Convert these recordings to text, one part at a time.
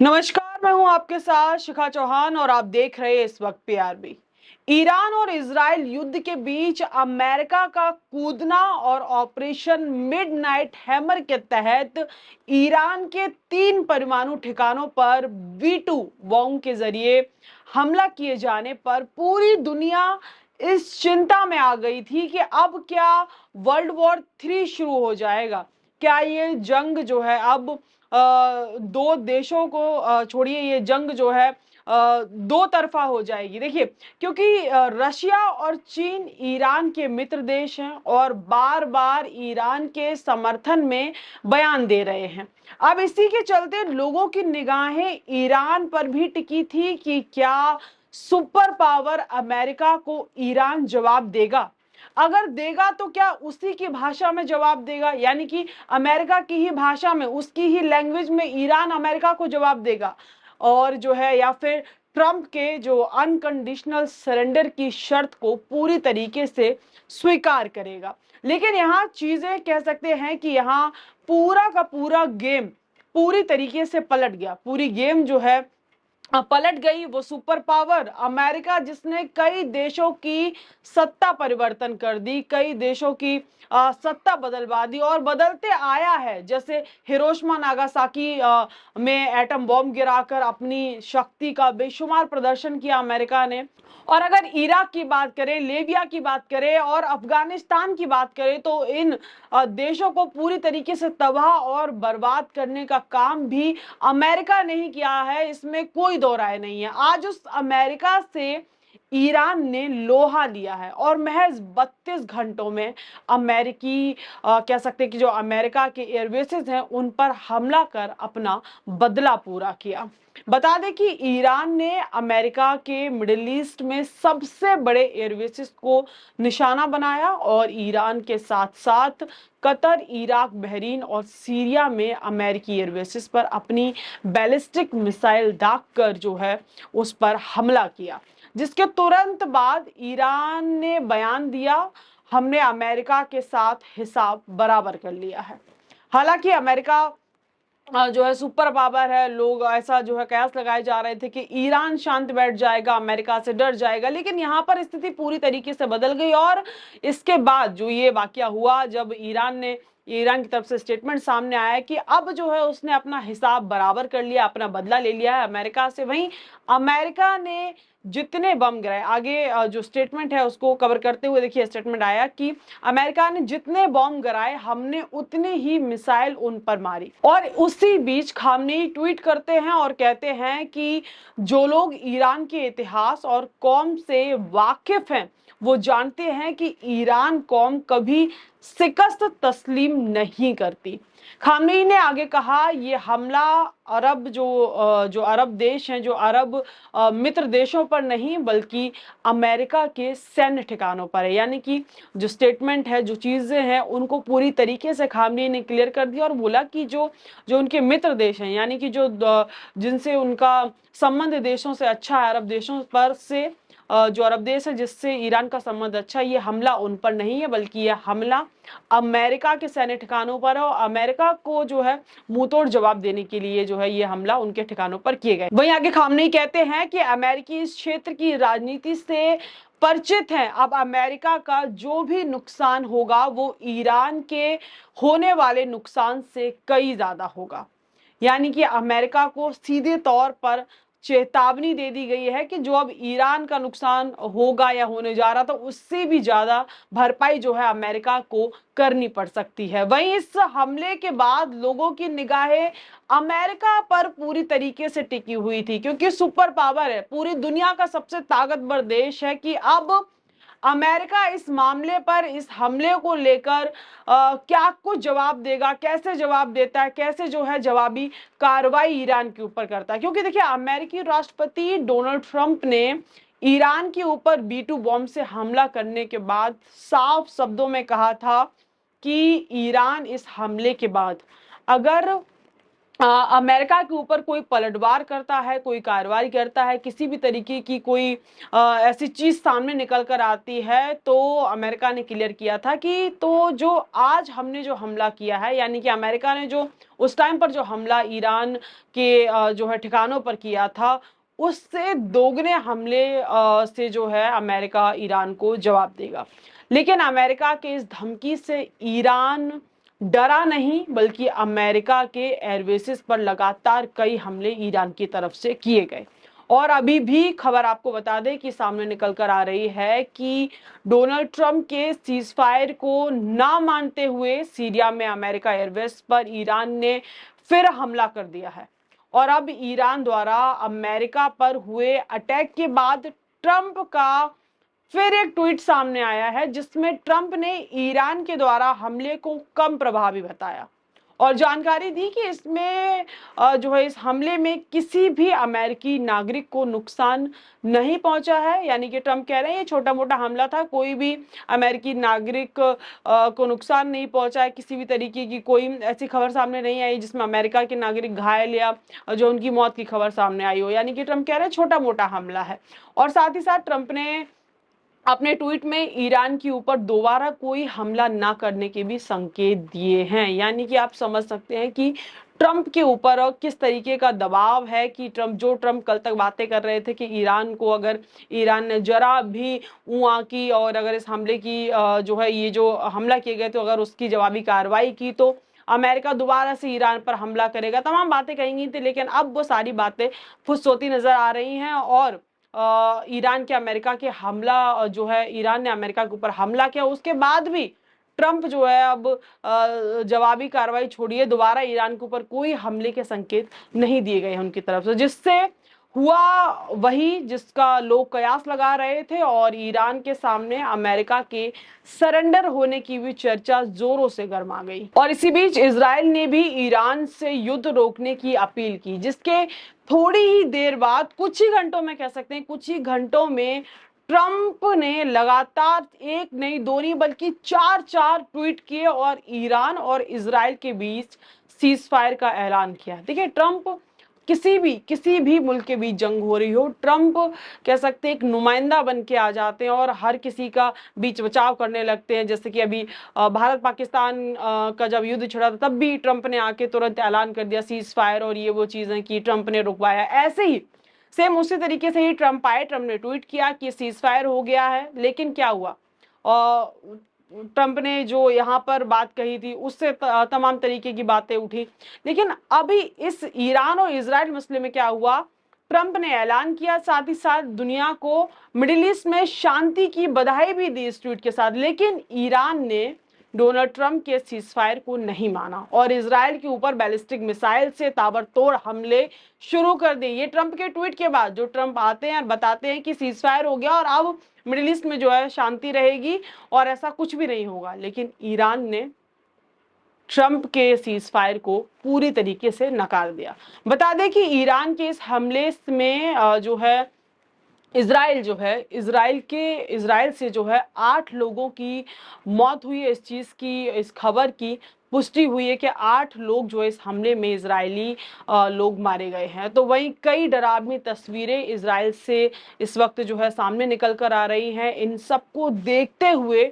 नमस्कार, मैं हूं आपके साथ शिखा चौहान और आप देख रहे हैं इस वक्त पीआरबी। ईरान और इजराइल युद्ध के बीच अमेरिका का कूदना और ऑपरेशन मिडनाइट हैमर के तहत ईरान के 3 परमाणु ठिकानों पर V2 बॉम्ब के जरिए हमला किए जाने पर पूरी दुनिया इस चिंता में आ गई थी कि अब क्या वर्ल्ड वॉर 3 शुरू हो जाएगा। क्या ये जंग जो है अब दो देशों को छोड़िए, ये जंग जो है दो तरफा हो जाएगी। देखिए, क्योंकि रशिया और चीन ईरान के मित्र देश हैं और बार बार ईरान के समर्थन में बयान दे रहे हैं। अब इसी के चलते लोगों की निगाहें ईरान पर भी टिकी थी कि क्या सुपर पावर अमेरिका को ईरान जवाब देगा। अगर देगा तो क्या उसी की भाषा में जवाब देगा, यानी कि अमेरिका की ही भाषा में, उसकी ही लैंग्वेज में ईरान अमेरिका को जवाब देगा, और जो है या फिर ट्रंप के जो अनकंडीशनल सरेंडर की शर्त को पूरी तरीके से स्वीकार करेगा। लेकिन यहाँ चीजें कह सकते हैं कि यहाँ पूरा का पूरा गेम पूरी तरीके से पलट गया। पूरी गेम जो है पलट गई। वो सुपर पावर अमेरिका, जिसने कई देशों की सत्ता परिवर्तन कर दी, कई देशों की सत्ता बदलवा दी और बदलते आया है। जैसे हिरोशिमा नागासाकी में एटम बॉम्ब गिराकर अपनी शक्ति का बेशुमार प्रदर्शन किया अमेरिका ने। और अगर इराक की बात करें, लीबिया की बात करें और अफगानिस्तान की बात करें तो इन देशों को पूरी तरीके से तबाह और बर्बाद करने का काम भी अमेरिका ने ही किया है, इसमें कोई दो राय नहीं है। आज उस अमेरिका से ईरान ने लोहा लिया है और महज 32 घंटों में अमेरिकी कह सकते हैं कि जो अमेरिका के एयरबेसेस हैं उन पर हमला कर अपना बदला पूरा किया। बता दें कि ईरान ने अमेरिका के मिडिल ईस्ट में सबसे बड़े एयरबेसेस को निशाना बनाया और ईरान के साथ साथ कतर, इराक, बहरीन और सीरिया में अमेरिकी एयरबेसेस पर अपनी बैलिस्टिक मिसाइल दागकर जो है उस पर हमला किया। जिसके तुरंत बाद ईरान ने बयान दिया, हमने अमेरिका के साथ हिसाब बराबर कर लिया है। हालांकि अमेरिका जो है सुपर पावर है, लोग ऐसा जो है कयास लगाए जा रहे थे कि ईरान शांत बैठ जाएगा, अमेरिका से डर जाएगा, लेकिन यहाँ पर स्थिति पूरी तरीके से बदल गई। और इसके बाद जो ये वाकया हुआ, जब ईरान की तरफ से स्टेटमेंट सामने आया कि अब जो है उसने अपना हिसाब बराबर कर लिया, अपना बदला ले लिया है अमेरिका से। वहीं अमेरिका ने जितने बम गिराए, आगे जो स्टेटमेंट है उसको कवर करते हुए देखिए स्टेटमेंट आया कि अमेरिका ने जितने बम गिराए हमने उतने ही मिसाइल उन पर मारी। और उसी बीच खामनेई ट्वीट करते हैं और कहते हैं कि जो लोग ईरान के इतिहास और कौम से वाकिफ हैं वो जानते हैं कि ईरान कौम कभी शिकस्त तस्लीम नहीं करती। खामनेई ने आगे कहा, ये हमला अरब जो अरब देश हैं, जो अरब मित्र देशों पर नहीं बल्कि अमेरिका के सैन्य ठिकानों पर है। यानी कि जो स्टेटमेंट है, जो चीजें हैं, उनको पूरी तरीके से खामनेई ने क्लियर कर दिया और बोला कि जो जो उनके मित्र देश हैं, यानी कि जो जिनसे उनका संबंध देशों से अच्छा है, अरब देशों पर से जो अरब देश है जिससे ईरान का संबंध अच्छा है, ये हमला उन पर नहीं है बल्कि यह हमला अमेरिका के सैन्य ठिकानों पर है और अमेरिका को जो है मुंहतोड़ जवाब देने के लिए जो है ये हमला उनके ठिकानों पर किए गए। वहीं आगे खामनेई कहते हैं कि अमेरिकी इस क्षेत्र की राजनीति से परिचित हैं। अब अमेरिका का जो भी नुकसान होगा वो ईरान के होने वाले नुकसान से कई ज्यादा होगा। यानी कि अमेरिका को सीधे तौर पर चेतावनी दे दी गई है कि जो अब ईरान का नुकसान होगा या होने जा रहा था उससे भी ज्यादा भरपाई जो है अमेरिका को करनी पड़ सकती है। वहीं इस हमले के बाद लोगों की निगाहें अमेरिका पर पूरी तरीके से टिकी हुई थी, क्योंकि सुपर पावर है, पूरी दुनिया का सबसे ताकतवर देश है, कि अब अमेरिका इस मामले पर, इस हमले को लेकर क्या कुछ जवाब देगा, कैसे जवाब देता है, कैसे जो है जवाबी कार्रवाई ईरान के ऊपर करता है। क्योंकि देखिए, अमेरिकी राष्ट्रपति डोनाल्ड ट्रंप ने ईरान के ऊपर B2 बॉम्ब से हमला करने के बाद साफ शब्दों में कहा था कि ईरान इस हमले के बाद अगर अमेरिका के ऊपर कोई पलटवार करता है, कोई कार्रवाई करता है, किसी भी तरीके की कोई ऐसी चीज सामने निकल कर आती है, तो अमेरिका ने क्लियर किया था कि तो जो आज हमने जो हमला किया है, यानी कि अमेरिका ने जो उस टाइम पर जो हमला ईरान के जो है ठिकानों पर किया था, उससे दोगुने हमले से जो है अमेरिका ईरान को जवाब देगा। लेकिन अमेरिका के इस धमकी से ईरान डरा नहीं, बल्कि अमेरिका के एयरबेसेस पर लगातार कई हमले ईरान की तरफ से किए गए। और अभी भी खबर आपको बता दें कि सामने निकल कर आ रही है कि डोनाल्ड ट्रंप के सीज फायर को ना मानते हुए सीरिया में अमेरिका एयरबेस पर ईरान ने फिर हमला कर दिया है। और अब ईरान द्वारा अमेरिका पर हुए अटैक के बाद ट्रंप का फिर एक ट्वीट सामने आया है, जिसमें ट्रंप ने ईरान के द्वारा हमले को कम प्रभावी बताया और जानकारी दी कि इसमें जो है इस हमले में किसी भी अमेरिकी नागरिक को नुकसान नहीं पहुंचा है। यानी कि ट्रंप कह रहे हैं ये छोटा मोटा हमला था, कोई भी अमेरिकी नागरिक को नुकसान नहीं पहुंचा है, किसी भी तरीके की कोई ऐसी खबर सामने नहीं आई जिसमें अमेरिका के नागरिक घायल या जो उनकी मौत की खबर सामने आई हो। यानी कि ट्रंप कह रहे हैं छोटा मोटा हमला है। और साथ ही साथ ट्रंप ने अपने ट्वीट में ईरान के ऊपर दोबारा कोई हमला ना करने के भी संकेत दिए हैं। यानी कि आप समझ सकते हैं कि ट्रंप के ऊपर किस तरीके का दबाव है कि ट्रंप कल तक बातें कर रहे थे कि ईरान को अगर ईरान ने जरा भी उआ की और अगर इस हमले की जो है ये जो हमला किए गए तो अगर उसकी जवाबी कार्रवाई की तो अमेरिका दोबारा से ईरान पर हमला करेगा, तमाम बातें कही थी। लेकिन अब वो सारी बातें फुसौती नजर आ रही हैं और ईरान के अमेरिका के हमला जो है ईरान ने अमेरिका के ऊपर हमला किया, उसके बाद भी ट्रंप जो है अब जवाबी कार्रवाई छोड़िए दोबारा ईरान के ऊपर कोई हमले के संकेत नहीं दिए गए हैं उनकी तरफ से, जिससे हुआ वही जिसका लोग कयास लगा रहे थे और ईरान के सामने अमेरिका के सरेंडर होने की भी चर्चा जोरों से गर्मा गई। और इसी बीच इजराइल ने भी ईरान से युद्ध रोकने की अपील की, जिसके थोड़ी ही देर बाद, कुछ ही घंटों में कह सकते हैं, कुछ ही घंटों में ट्रंप ने लगातार एक नहीं दो नहीं बल्कि चार ट्वीट किए और ईरान और इजराइल के बीच सीज फायर का ऐलान किया। देखिए ट्रंप किसी भी मुल्क के बीच जंग हो रही हो, ट्रंप कह सकते हैं एक नुमाइंदा बन के आ जाते हैं और हर किसी का बीच बचाव करने लगते हैं। जैसे कि अभी भारत पाकिस्तान का जब युद्ध छिड़ा था तब भी ट्रंप ने आके तुरंत ऐलान कर दिया सीज फायर और ये वो चीजें की ट्रंप ने रुकवाया। ऐसे ही सेम उसी तरीके से ही ट्रंप आए, ट्रंप ने ट्वीट किया कि सीज फायर हो गया है। लेकिन क्या हुआ, ट्रंप ने जो यहाँ पर बात कही थी उससे तमाम तरीके की बातें उठी। लेकिन अभी इस ईरान और इजराइल मसले में क्या हुआ, ट्रंप ने ऐलान किया, साथ ही साथ दुनिया को मिडिल ईस्ट में शांति की बधाई भी दी इस ट्वीट के साथ। लेकिन ईरान ने डोनाल्ड ट्रंप के सीजफायर को नहीं माना और इजराइल के ऊपर बैलिस्टिक मिसाइल से ताबड़तोड़ हमले शुरू कर दिए। ये ट्रंप के ट्वीट के बाद जो ट्रंप आते हैं और बताते हैं कि सीजफायर हो गया और अब मिडिल ईस्ट में जो है शांति रहेगी और ऐसा कुछ भी नहीं होगा। लेकिन ईरान ने ट्रंप के सीज फायर को पूरी तरीके से नकार दिया। बता दें कि ईरान के इस हमले में जो है इजराइल से जो है 8 लोगों की मौत हुई है। इस खबर की पुष्टि हुई है कि 8 लोग जो इस हमले में इजरायली लोग मारे गए हैं। तो वहीं कई डरावनी तस्वीरें इजराइल से इस वक्त जो है सामने निकल कर आ रही हैं। इन सबको देखते हुए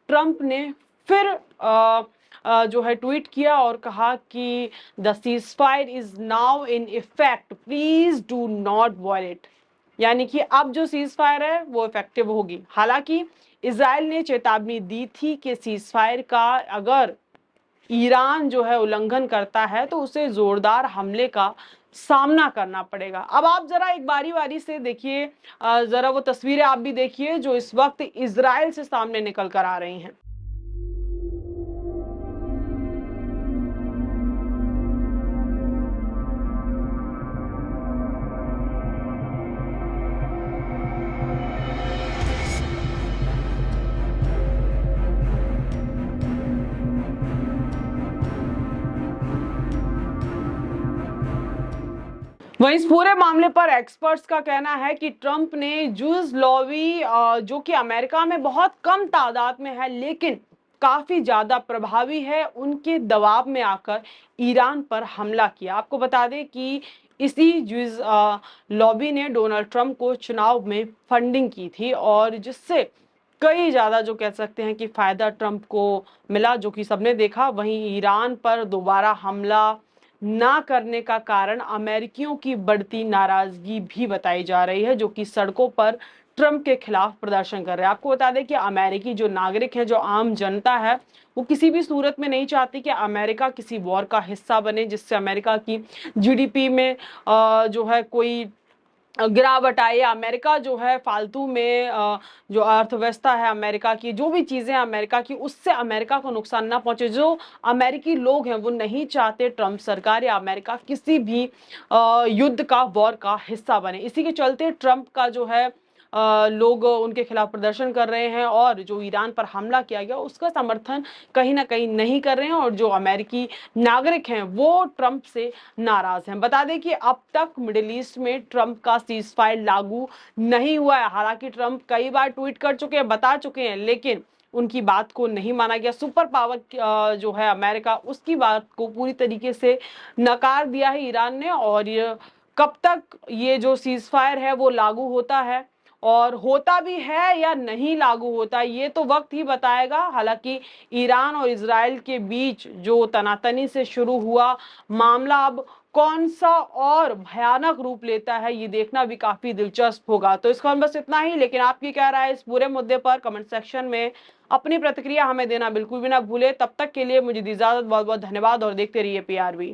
ट्रंप ने फिर जो है ट्वीट किया और कहा कि the ceasefire is now in effect, please do not violate. यानी कि अब जो सीज फायर है वो इफेक्टिव होगी। हालांकि इजराइल ने चेतावनी दी थी कि सीज फायर का अगर ईरान जो है उल्लंघन करता है तो उसे जोरदार हमले का सामना करना पड़ेगा। अब आप जरा एक बारी बारी से देखिए, जरा वो तस्वीरें आप भी देखिए जो इस वक्त इजराइल से सामने निकल कर आ रही हैं। वहीं इस पूरे मामले पर एक्सपर्ट्स का कहना है कि ट्रंप ने जूस लॉवी जो कि अमेरिका में बहुत कम तादाद में है लेकिन काफी ज्यादा प्रभावी है, उनके दबाव में आकर ईरान पर हमला किया। आपको बता दें कि इसी जुइस लॉबी ने डोनाल्ड ट्रंप को चुनाव में फंडिंग की थी और जिससे कई ज्यादा जो कह सकते हैं कि फायदा ट्रंप को मिला, जो कि सबने देखा। वहीं ईरान पर दोबारा हमला ना करने का कारण अमेरिकियों की बढ़ती नाराजगी भी बताई जा रही है, जो कि सड़कों पर ट्रंप के खिलाफ प्रदर्शन कर रहे हैं। आपको बता दें कि अमेरिकी जो नागरिक हैं, जो आम जनता है, वो किसी भी सूरत में नहीं चाहती कि अमेरिका किसी वॉर का हिस्सा बने, जिससे अमेरिका की जीडीपी में जो है कोई गिरावट आई। अमेरिका जो है फालतू में जो अर्थव्यवस्था है अमेरिका की, जो भी चीजें अमेरिका की, उससे अमेरिका को नुकसान ना पहुंचे। जो अमेरिकी लोग हैं वो नहीं चाहते ट्रंप सरकार या अमेरिका किसी भी युद्ध का, वॉर का हिस्सा बने। इसी के चलते ट्रंप का जो है लोग उनके खिलाफ प्रदर्शन कर रहे हैं और जो ईरान पर हमला किया गया उसका समर्थन कहीं ना कहीं नहीं कर रहे हैं और जो अमेरिकी नागरिक हैं वो ट्रंप से नाराज हैं। बता दें कि अब तक मिडिल ईस्ट में ट्रंप का सीज फायर लागू नहीं हुआ है। हालांकि ट्रंप कई बार ट्वीट कर चुके हैं, बता चुके हैं, लेकिन उनकी बात को नहीं माना गया। सुपर पावर जो है अमेरिका, उसकी बात को पूरी तरीके से नकार दिया है ईरान ने। और कब तक ये जो सीज फायर है वो लागू होता है और होता भी है या नहीं लागू होता, ये तो वक्त ही बताएगा। हालांकि ईरान और इजराइल के बीच जो तनातनी से शुरू हुआ मामला अब कौन सा और भयानक रूप लेता है, ये देखना भी काफी दिलचस्प होगा। तो इसका बस इतना ही, लेकिन आपकी क्या राय है इस पूरे मुद्दे पर कमेंट सेक्शन में अपनी प्रतिक्रिया हमें देना बिल्कुल भी ना भूले। तब तक के लिए मुझे दी इजाजत, बहुत बहुत धन्यवाद और देखते रहिए PRV।